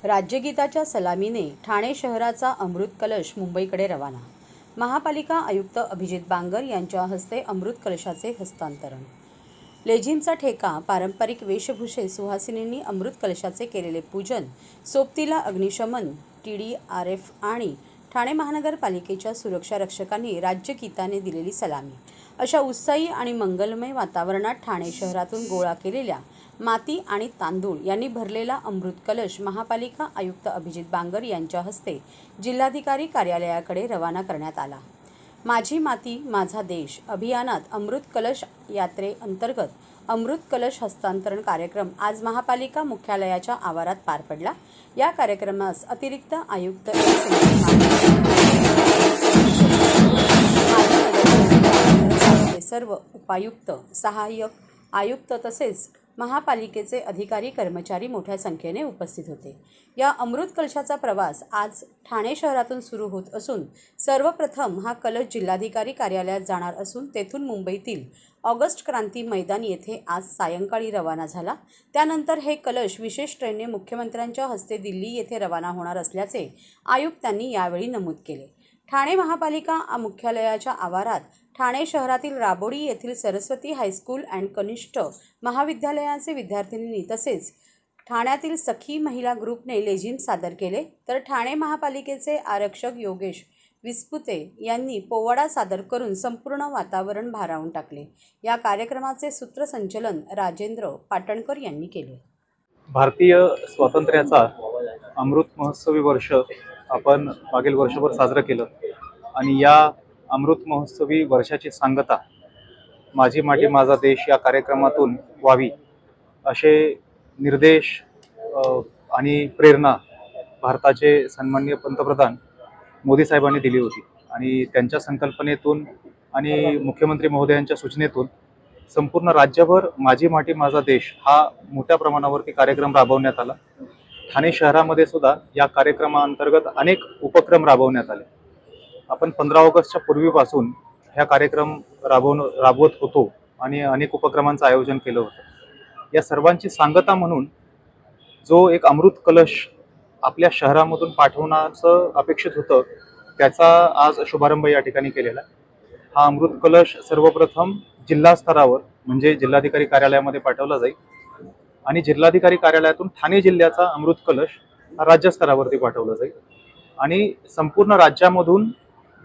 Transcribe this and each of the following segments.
राज्यगीताच्या सलामीने ठाणे शहराचा अमृत कलश मुंबईकडे रवाना। महापालिका आयुक्त अभिजित बांगर यांच्या हस्ते अमृत कलशाचे हस्तांतरण। लेझिमचा ठेका, पारंपरिक वेशभूषे सुहासिनींनी अमृत कलशाचे केलेले पूजन, सोबतीला अग्निशमन, TDRF आणि ठाणे महानगरपालिकेच्या सुरक्षा रक्षकांनी राज्यगीताने दिलेली सलामी, अशा उत्साही आणि मंगलमय वातावरणात ठाणे शहरातून गोळा केलेल्या माती आणि तांदूळ यांनी भरलेला अमृत कलश महापालिका आयुक्त अभिजित बांगर यांच्या हस्ते जिल्हाधिकारी कार्यालयाकडे रवाना करण्यात आला। माझी माती माझा देश अभियानात अमृत कलश यात्रेअंतर्गत अमृत कलश हस्तांतरण कार्यक्रम आज महापालिका मुख्यालयाच्या आवारात पार पडला। या कार्यक्रमास अतिरिक्त आयुक्त सर्व उपायुक्त, सहाय्यक आयुक्त तसेच महापालिकेचे अधिकारी कर्मचारी मोठ्या संख्येने उपस्थित होते। या अमृत कलशाचा प्रवास आज ठाणे शहरातून सुरू होत असून सर्वप्रथम हा कलश जिल्हाधिकारी कार्यालयात जाणार असून तेथून मुंबईतील ऑगस्ट क्रांती मैदान येथे आज सायंकाळी रवाना झाला। त्यानंतर हे कलश विशेष ट्रेनने मुख्यमंत्र्यांच्या हस्ते दिल्ली येथे रवाना होणार असल्याचे आयुक्तांनी यावेळी नमूद केले। ठाणे महापालिका मुख्यालयाच्या आवारात ठाणे शहरातील राबोडी येथील सरस्वती हायस्कूल अँड कनिष्ठ महाविद्यालयाचे विद्यार्थिनींनी तसेच ठाण्यातील सखी महिला ग्रुपने लेझिम सादर केले, तर ठाणे महापालिकेचे आरक्षक योगेश विस्पुते यांनी पोवाडा सादर करून संपूर्ण वातावरण भारावून टाकले। या कार्यक्रमाचे सूत्रसंचालन राजेंद्र पाटणकर यांनी केले। भारतीय स्वातंत्र्याचा अमृत महोत्सवी वर्ष आपण मागील वर्षभर साजरं केलं आणि या अमृत महोत्सवी वर्षाची सांगता माझी माती माझा देश या कार्यक्रमातून व्हावी असे निर्देश आणि प्रेरणा भारताचे सन्माननीय पंतप्रधान मोदी साहेबांनी दिली होती आणि त्यांच्या संकल्पनेतून आणि मुख्यमंत्री महोदयांच्या सूचनेतून संपूर्ण राज्यभर माझी माती माझा देश हा मोठ्या प्रमाणावरती कार्यक्रम राबवण्यात आला। ठाणे शहरामध्ये सुद्धा या कार्यक्रमाअंतर्गत अनेक उपक्रम राबवण्यात आले। आपण 15 ऑगस्टच्या पूर्वीपासून हा कार्यक्रम राबवत होतो आणि अनेक उपक्रमांचं आयोजन केलं होतं। या सर्वांची सांगता म्हणून जो एक अमृत कलश आपल्या शहरामधून पाठवण्याचं अपेक्षित होतं त्याचा आज शुभारंभ या ठिकाणी केलेला आहे। हा अमृत कलश सर्वप्रथम जिल्हा स्तरावर म्हणजे जिल्हाधिकारी कार्यालयामध्ये पाठवला जाईल आणि जिल्हाधिकारी कार्यालयातून ठाणे जिल्ह्याचा अमृत कलश हा राज्यस्तरावरती पाठवला जाईल आणि संपूर्ण राज्यामधून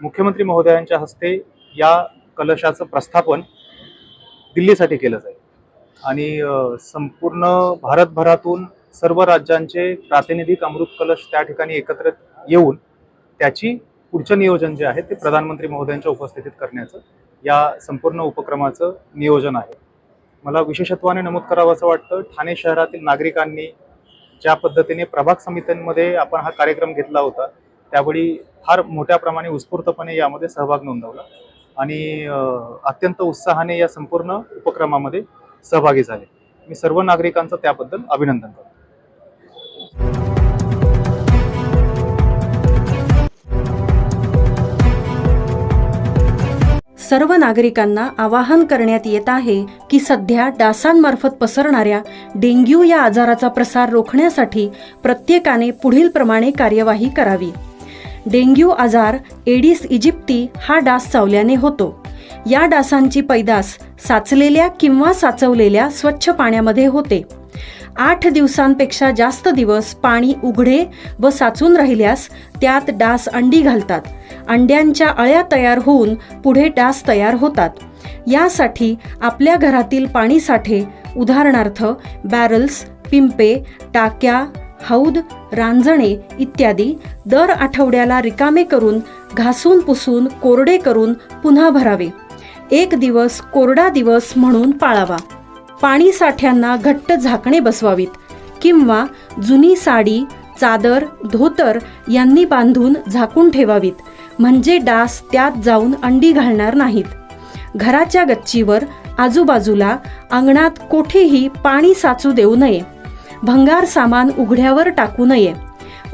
मुख्यमंत्री महोदयांच्या हस्ते या कलशाचं प्रस्थापन दिल्लीसाठी केलं जाईल आणि संपूर्ण भारतभरातून सर्व राज्यांचे प्रातिनिधिक अमृत कलश त्या ठिकाणी एकत्र येऊन त्याची पुढचं नियोजन जे आहे ते प्रधानमंत्री महोदयांच्या उपस्थितीत करण्याचं या संपूर्ण उपक्रमाचं नियोजन आहे। मला विशेषत्वाने नमूद करावं असं वाटतं, ठाणे शहरातील नागरिकांनी ज्या पद्धतीने प्रभाग समित्यांमध्ये आपण हा कार्यक्रम घेतला होता त्यावेळी फार मोठ्या प्रमाणे उत्स्फूर्तपणे यामध्ये सहभाग नोंदवला आणि अत्यंत उत्साहाने या संपूर्ण उपक्रमामध्ये सहभागी झाले। मी सर्व नागरिकांचं त्याबद्दल अभिनंदन करतो। सर्व नागरिकांना आवाहन करण्यात येत आहे की सध्या डासांमार्फत पसरणाऱ्या डेंग्यू या आजाराचा प्रसार रोखण्यासाठी प्रत्येकाने पुढील प्रमाणे कार्यवाही करावी। डेंग्यू आजार एडिस इजिप्ती हा डास चावल्याने होतो। या डासांची पैदास साचलेल्या किंवा साचवलेल्या स्वच्छ पाण्यामध्ये होते। 8 दिवसांपेक्षा जास्त दिवस पाणी उघडे व साचून राहिल्यास त्यात डास अंडी घालतात। अंड्यांच्या अळ्या तयार होऊन पुढे डास तयार होतात। यासाठी आपल्या घरातील पाणीसाठे उदाहरणार्थ बॅरल्स, पिंपे, टाक्या, हौद, रांजणे इत्यादी दर आठवड्याला रिकामे करून घासून पुसून कोरडे करून पुन्हा भरावे। 1 दिवस कोरडा दिवस म्हणून पाळावा। पाणी साठ्यांना घट्ट झाकणे बसवावीत किंवा जुनी साडी, चादर, धोतर यांनी बांधून झाकून ठेवावीत, म्हणजे डास त्यात जाऊन अंडी घालणार नाहीत। घराच्या गच्चीवर, आजूबाजूला, अंगणात कोठेही पाणी साचू देऊ नये। भंगार सामान उघड्यावर टाकू नये,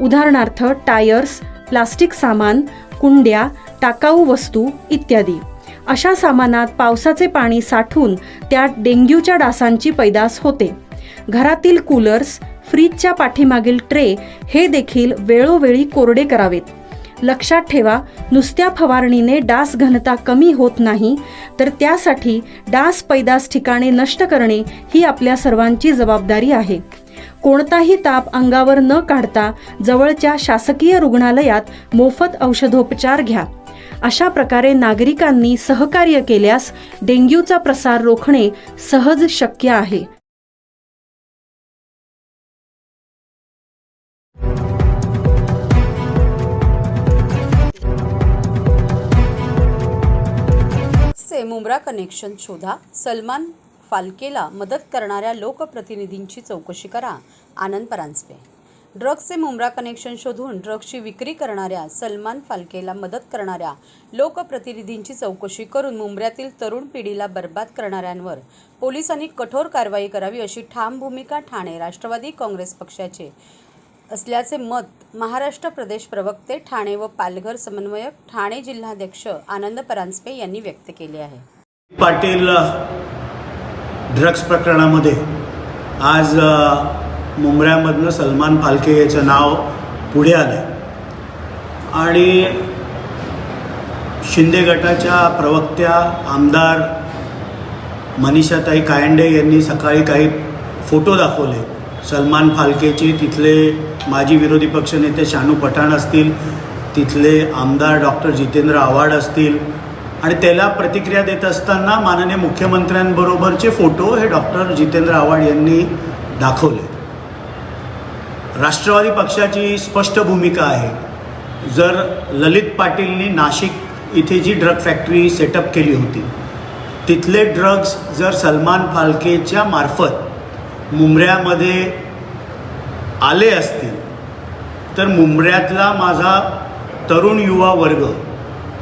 उदाहरणार्थ टायर्स, प्लास्टिक सामान, कुंड्या, टाकाऊ वस्तू इत्यादी। अशा सामानात पावसाचे पाणी साठून त्यात डेंग्यूच्या डासांची पैदास होते। घरातील कूलर्स, फ्रीजच्या पाठीमागील ट्रे हे देखील वेळोवेळी कोरडे करावेत. लक्षात ठेवा, नुसत्या फवारणीने डास घनता कमी होत नाही, तर त्यासाठी डास पैदास ठिकाणे नष्ट करणे ही आपल्या सर्वांची जबाबदारी आहे. कोणताही ताप अंगावर न काढता जवळच्या शासकीय रुग्णालयात मोफत औषधोपचार घ्या. अशा प्रकारे नागरिकांनी सहकार्य केल्यास डेंग्यूचा प्रसार रोखणे सहज शक्य आहे. से मुंब्रा कनेक्शन शोधा. सलमान फाल्केला मदत करणाऱ्या लोकप्रतिनिधींची चौकशी करा. आनंद परांजपे. ड्रग्सचे मुंब्रा कनेक्शन शोधून ड्रग्सची विक्री करणाऱ्या सलमान फाल्केला मदत करणाऱ्या लोकप्रतिनिधींची चौकशी करून मुंब्र्यातील तरुण पिढीला बर्बाद करणाऱ्यांवर पोलिसांनी कठोर कारवाई करावी अशी ठाम भूमिका ठाणे राष्ट्रवादी काँग्रेस पक्षाचे असल्याचे मत महाराष्ट्र प्रदेश प्रवक्ते ठाणे व पालघर समन्वयक ठाणे जिल्हाध्यक्ष आनंद परांजपे यांनी व्यक्त केले आहे. पाटील ड्रग्स प्रकरणामध्ये आज मुंब्र्यामधनं सलमान फाल्के याचं नाव पुढे आलं आणि शिंदे गटाच्या प्रवक्त्या आमदार मनीषाताई कायंडे यांनी सकाळी काही फोटो दाखवले. सलमान फाल्केचे तिथले माजी विरोधी पक्षनेते शानू पठाण असतील, तिथले आमदार डॉक्टर जितेंद्र आव्हाड असतील आणि त्याला प्रतिक्रिया देत असताना माननीय मुख्यमंत्र्यांबरोबरचे फोटो हे डॉक्टर जितेंद्र आव्हाड यांनी दाखवले. राष्ट्रवादी पक्षाची स्पष्ट भूमिका आहे, जर ललित पाटीलनी नाशिक इथे जी ड्रग फॅक्टरी सेटअप केली होती तिथले ड्रग्स जर सलमान फाल्केच्या मार्फत मुंब्र्यामध्ये आले असतील तर मुंब्र्यातला माझा तरुण युवा वर्ग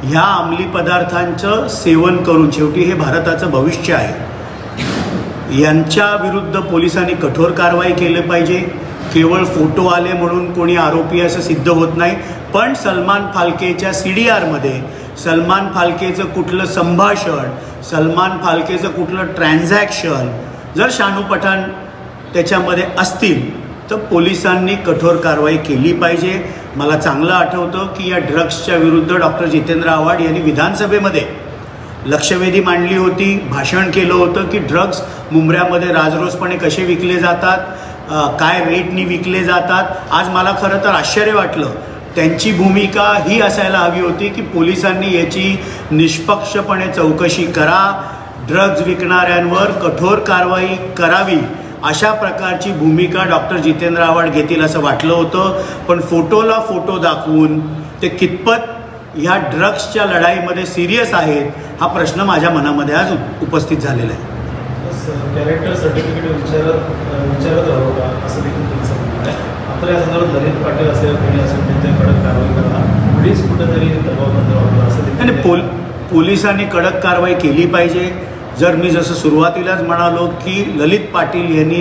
ह्या अंमली पदार्थांचं सेवन करून, शेवटी हे भारताचं भविष्य आहे, यांच्या विरुद्ध पोलिसांनी कठोर कारवाई केली पाहिजे. केवळ फोटो आले म्हणून कोणी आरोपी असं सिद्ध होत नाही, पण सलमान फाल्केच्या CDRमध्ये सलमान फाल्केचं कुठलं संभाषण, सलमान फाल्केचं कुठलं ट्रान्झॅक्शन जर शानू पठाण त्याच्यामध्ये असतील तर पोलिसांनी कठोर कारवाई केली पाहिजे. मला चांगलं आठवतं की या ड्रग्सच्या विरुद्ध डॉक्टर जितेंद्र आव्हाड यांनी विधानसभेमध्ये लक्षवेधी मांडली होती, भाषण केलं होतं की ड्रग्स मुंब्र्यामध्ये राजरोसपणे कसे विकले जातात, काय रेटनी विकले जातात. आज मला खरं तर आश्चर्य वाटलं. त्यांची भूमिका ही असायला हवी होती की पोलिसांनी याची निष्पक्षपणे चौकशी करा, ड्रग्ज विकणाऱ्यांवर कठोर कारवाई करावी, अशा प्रकारची भूमिका डॉक्टर जितेंद्र आव्हाड घेतील असं वाटलं होतं. पण फोटोला फोटो दाखवून ते कितपत ह्या ड्रग्सच्या लढाईमध्ये सिरियस आहेत हा प्रश्न माझ्या मनामध्ये आज उपस्थित झालेला आहे. कॅरेक्टर सर्टिफिकेट विचारत राहू का असं देखील त्यांचं म्हणणं आहे. मात्र या संदर्भात ललित पाटील असेल कोणी असेल त्यांच्या कडक कारवाई करणार, पोलीस कुठेतरी दबावबंद वापरला असं देखील पोलिसांनी कडक कारवाई केली पाहिजे. जर मी जसं सुरुवातीलाच म्हणालो की ललित पाटील यांनी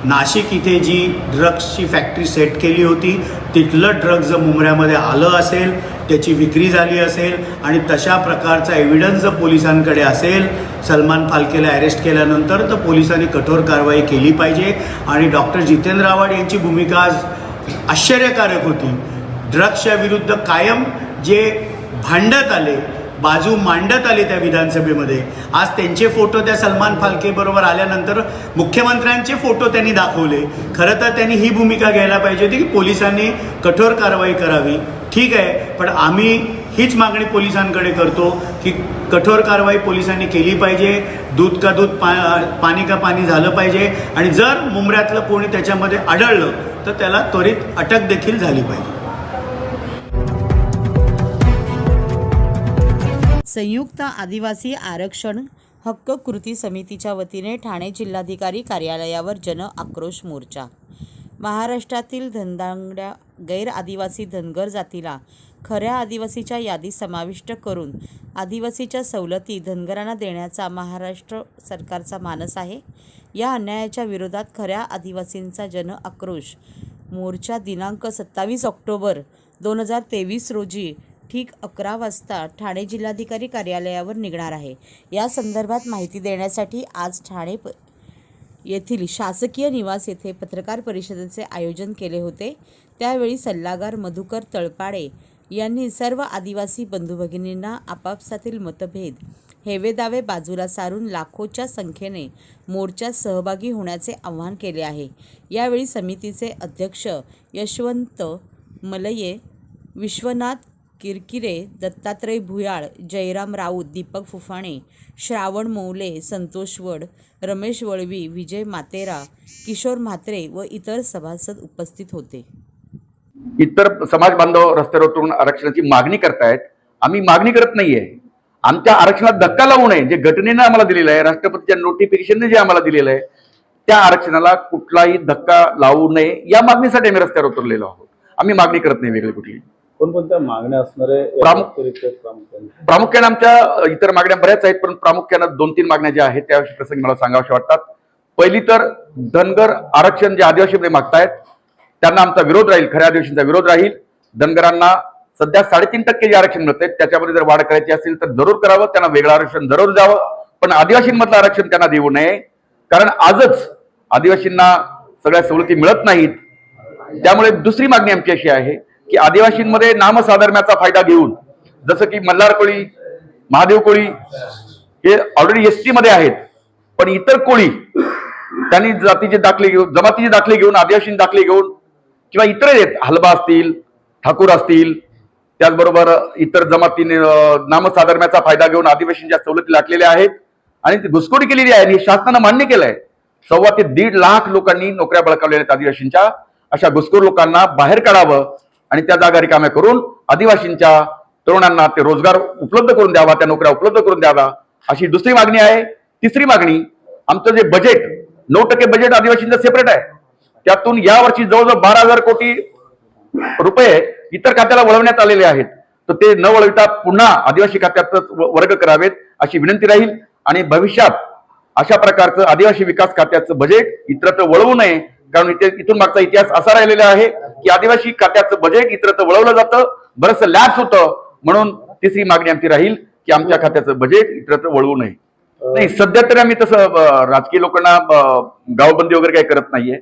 नाशिक इथे जी ड्रग्सची फॅक्टरी सेट केली होती तिथलं ड्रग्ज जर मुंब्र्यामध्ये आलं असेल, त्याची विक्री झाली असेल आणि तशा प्रकारचा एव्हिडन्स जर पोलिसांकडे असेल सलमान फाल्केला अरेस्ट केल्यानंतर, तर पोलिसांनी कठोर कारवाई केली पाहिजे. आणि डॉक्टर जितेंद्र आव्हाड यांची भूमिका आज आश्चर्यकारक होती. ड्रग्सच्या विरुद्ध कायम जे भांडत आले, बाजू मांडत आली त्या विधानसभेमध्ये, आज त्यांचे फोटो त्या सलमान फाल्केबरोबर आल्यानंतर मुख्यमंत्र्यांचे फोटो त्यांनी दाखवले. खरं तर त्यांनी ही भूमिका घ्यायला पाहिजे होती की पोलिसांनी कठोर कारवाई करावी. ठीक आहे, पण आम्ही हीच मागणी पोलिसांकडे करतो की कठोर कारवाई पोलिसांनी केली पाहिजे. दूध का दूध पाणी का पाणी झालं पाहिजे आणि जर मुंब्र्यातलं कोणी त्याच्यामध्ये आढळलं तर त्याला त्वरित अटक देखील झाली पाहिजे. संयुक्त आदिवासी आरक्षण हक्क कृती समितीच्या वतीने ठाणे जिल्हाधिकारी कार्यालयावर जन आक्रोश मोर्चा. महाराष्ट्रातील धनदांड्या गैर आदिवासी धनगर जातीला खऱ्या आदिवासीच्या यादीत समाविष्ट करून आदिवासीच्या सवलती धनगरांना देण्याचा महाराष्ट्र सरकारचा मानस आहे. या अन्यायाच्या विरोधात खऱ्या आदिवासींचा जन आक्रोश मोर्चा दिनांक 27 ऑक्टोबर 2023 रोजी ठीक 11 वाजता ठाणे जिल्हाधिकारी कार्यालयावर निघणार आहे. या संदर्भात माहिती देण्यासाठी आज ठाणे येथील शासकीय निवास येथे पत्रकार परिषदेचे आयोजन केले होते। त्यावेळी सल्लागार मधुकर तळपाडे यांनी सर्व आदिवासी बंधू भगिनींना आपापसातील मतभेद हेवेदावे बाजूला सारून लाखोच्या संख्येने मोर्चात सहभागी होण्याचे आवाहन केले आहे। यावेळी समितीचे अध्यक्ष यशवंत मलये, विश्वनाथ किरकिरे, दत्तात्रय भुयाळ, जयराम राऊत, दीपक फुफाणे, श्रावण मौले, संतोष वड, रमेश वळवी, विजय मातेरा, किशोर म्हात्रे व इतर सभासद उपस्थित होते। इतर समाज बांधव रस्त्यावर उतरून आरक्षणाची मागणी करतायत। आम्ही मागणी करत नाहीये, आमच्या आरक्षणात धक्का लावू नये। जे घटनेनं आम्हाला दिलेलं आहे, राष्ट्रपतीच्या नोटिफिकेशनने जे आम्हाला दिलेलं आहे, त्या आरक्षणाला कुठलाही धक्का लावू नये या मागणीसाठी आम्ही रस्त्यावर उतरलेलो आहोत। आम्ही मागणी करत नाही वेगळी कुठली। कोणकोणत्या मागण्या असणार आहे? प्रामुख्याने आमच्या इतर मागण्या बऱ्याच आहेत, पण प्रामुख्यानं 2-3 मागण्या ज्या आहेत त्याविषयी प्रसंगी मला सांगाव्याशा वाटतात। पहिली तर धनगर आरक्षण जे आदिवासी मागतायत त्यांना आमचा विरोध राहील, खऱ्या आदिवासींचा विरोध राहील। धनगरांना सध्या 3.5% जे आरक्षण मिळतंय त्याच्यामध्ये जर वाढ करायची असेल तर जरूर करावं, त्यांना वेगळं आरक्षण जरूर द्यावं, पण आदिवासींमधलं आरक्षण त्यांना देऊ नये। कारण आजच आदिवासींना सगळ्या सवलती मिळत नाहीत। त्यामुळे दुसरी मागणी आमची अशी आहे की आदिवासींमध्ये नामसाधर्म्याचा फायदा घेऊन, जसं की मल्हार कोळी, महादेव कोळी हे ऑलरेडी एसटी मध्ये आहेत, पण इतर कोळी त्यांनी जातीचे दाखले घेऊन, जमातीचे दाखले घेऊन, आदिवासी दाखले घेऊन किंवा इतर आहेत, हलबा असतील, ठाकूर असतील, त्याचबरोबर इतर जमातीने नामसाधर्म्याचा फायदा घेऊन आदिवासींच्या सवलती लाटलेल्या आहेत आणि ती घुसखोरी केलेली आहे। हे शासनानं मान्य केलंय। 1.25 ते 1.5 लाख लोकांनी नोकऱ्या बळकावलेल्या आहेत आदिवासींच्या। अशा घुसखोर लोकांना बाहेर काढावं आणि त्या जागा रिकाम्या करून आदिवासींच्या तरुणांना ते रोजगार उपलब्ध करून द्यावा, त्या नोकऱ्या उपलब्ध करून द्यावा, अशी दुसरी मागणी आहे। तिसरी मागणी, आमचं जे बजेट 9% बजेट आदिवासींचं सेपरेट आहे, त्यातून यावर्षी जवळजवळ 12,000 कोटी रुपये इतर खात्याला वळवण्यात आलेले आहेत, तर ते न वळविता पुन्हा आदिवासी खात्यातच वर्ग करावेत अशी विनंती राहील। आणि भविष्यात अशा प्रकारचं आदिवासी विकास खात्याचं बजेट इतरत्र वळवू नये, कारण इथून मागचा इतिहास असा राहिलेला आहे की आदिवासी खात्याचं बजेट इतरत्र वळवलं जातं, बरंचसं लॅप्स होतं। म्हणून तिसरी मागणी आमची राहील की आमच्या खात्याचं बजेट इतरत्र वळवू नये। नाही, सध्या तरी आम्ही तसं राजकीय लोकांना गावबंदी वगैरे काही करत नाहीये।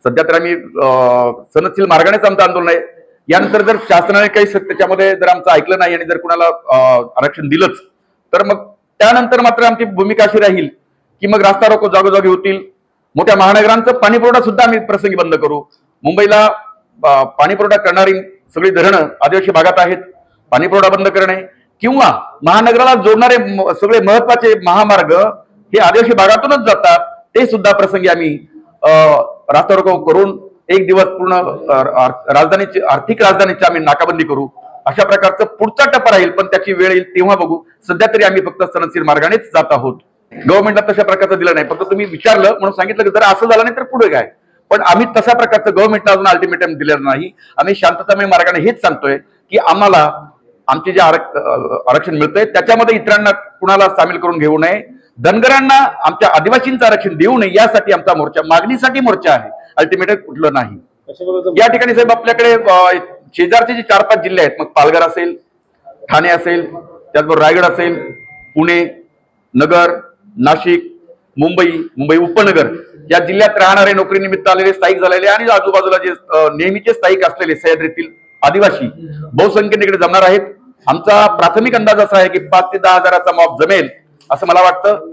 सध्या तर आम्ही सनदशील मार्गानेच आमचं आंदोलन आहे। यानंतर जर शासनाने काही त्याच्यामध्ये जर आमचं ऐकलं नाही आणि जर कुणाला आरक्षण दिलंच तर मग त्यानंतर मात्र आमची भूमिका अशी राहील की मग रास्ता रोको जागोजागी होतील। मोठ्या महानगरांचं पाणी पुरवठा सुद्धा आम्ही प्रसंगी बंद करू। मुंबईला पाणी पुरवठा करणारी सगळी धरणं आदिवासी भागात आहेत, पाणी पुरवठा बंद करणे किंवा महानगराला जोडणारे सगळे महत्वाचे महामार्ग हे आदिवासी भागातूनच जातात, ते सुद्धा प्रसंगी आम्ही रास्ता रोको करून एक दिवस पूर्ण राजधानीची आर्थिक राजधानीची आम्ही नाकाबंदी करू। अशा प्रकारचं पुढचा टप्पा राहील, पण त्याची वेळ येईल तेव्हा बघू। सध्या तरी आम्ही फक्त सनदशीर मार्गानेच जात आहोत। गव्हर्नमेंटला तशा प्रकारचं दिलं नाही, फक्त तुम्ही विचारलं म्हणून सांगितलं की जर असं झालं नाही तर पुढे काय, पण आम्ही तशा प्रकारचं गव्हर्नमेंटला अजून अल्टिमेटम दिलेलं नाही। आम्ही शांततामय मार्गाने हेच सांगतोय की आम्हाला आमचे जे आरक्षण मिळतंय त्याच्यामध्ये इतरांना कुणाला सामील करून घेऊ नये, धनगरांना आमच्या आदिवासींचं आरक्षण देऊ नये, यासाठी आमचा मोर्चा, मागणीसाठी मोर्चा आहे, अल्टिमेटम कुठलं नाही। या ठिकाणी साहेब आपल्याकडे शेजारचे जे 4-5 जिल्हे आहेत, मग पालघर असेल, ठाणे असेल, त्याचबरोबर रायगड असेल, पुणे, नगर, नाशिक, मुंबई उपनगर या जिल्ह्यात राहणारे, नोकरीनिमित्त आलेले, स्थायिक झालेले आणि आजूबाजूला जे नेहमीचे स्थायिक असलेले सह्याद्रीतील आदिवासी बहुसंख्येने इकडे जमणार आहेत। आमचा प्राथमिक अंदाज असा आहे की 5 ते 10 हजाराचा मॉब जमेल असं मला वाटतं,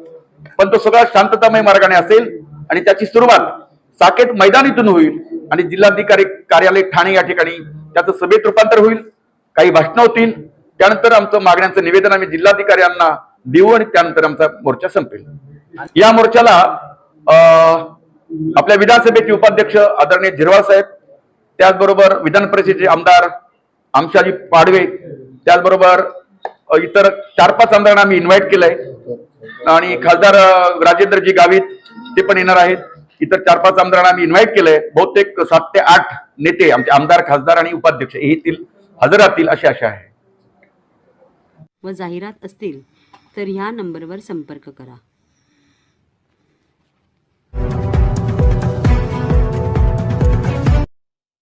पण तो सगळा शांततामय मार्गाने असेल आणि त्याची सुरुवात साकेत मैदानीतून होईल आणि जिल्हाधिकारी कार्यालय ठाणे या ठिकाणी त्याचं सभेत रूपांतर होईल, काही भाषणं होतील, त्यानंतर आमचं मागण्यांचं निवेदन आम्ही जिल्हाधिकाऱ्यांना देऊ आणि त्यानंतर आमचा मोर्चा संपेल। या मोर्चाला आपल्या विधानसभेचे उपाध्यक्ष आदरणीय झिरवाळ साहेब, त्याचबरोबर विधान परिषदेचे आमदार आमशाजी पाडवे, त्याचबरोबर इतर 4-5 आमदारांना आम्ही इन्व्हाइट केलंय आणि खासदार राजेंद्रजी गावित ते पण येणार आहेत। इतर 4-5 आमदारांना आम्ही इन्व्हाइट केलंय। बहुतेक 7 ते 8 नेते आमचे आमदार, खासदार आणि उपाध्यक्ष येथील हजर राहतील अशी आशा आहे। व जाहिरात असतील तर ह्या नंबरवर संपर्क करा।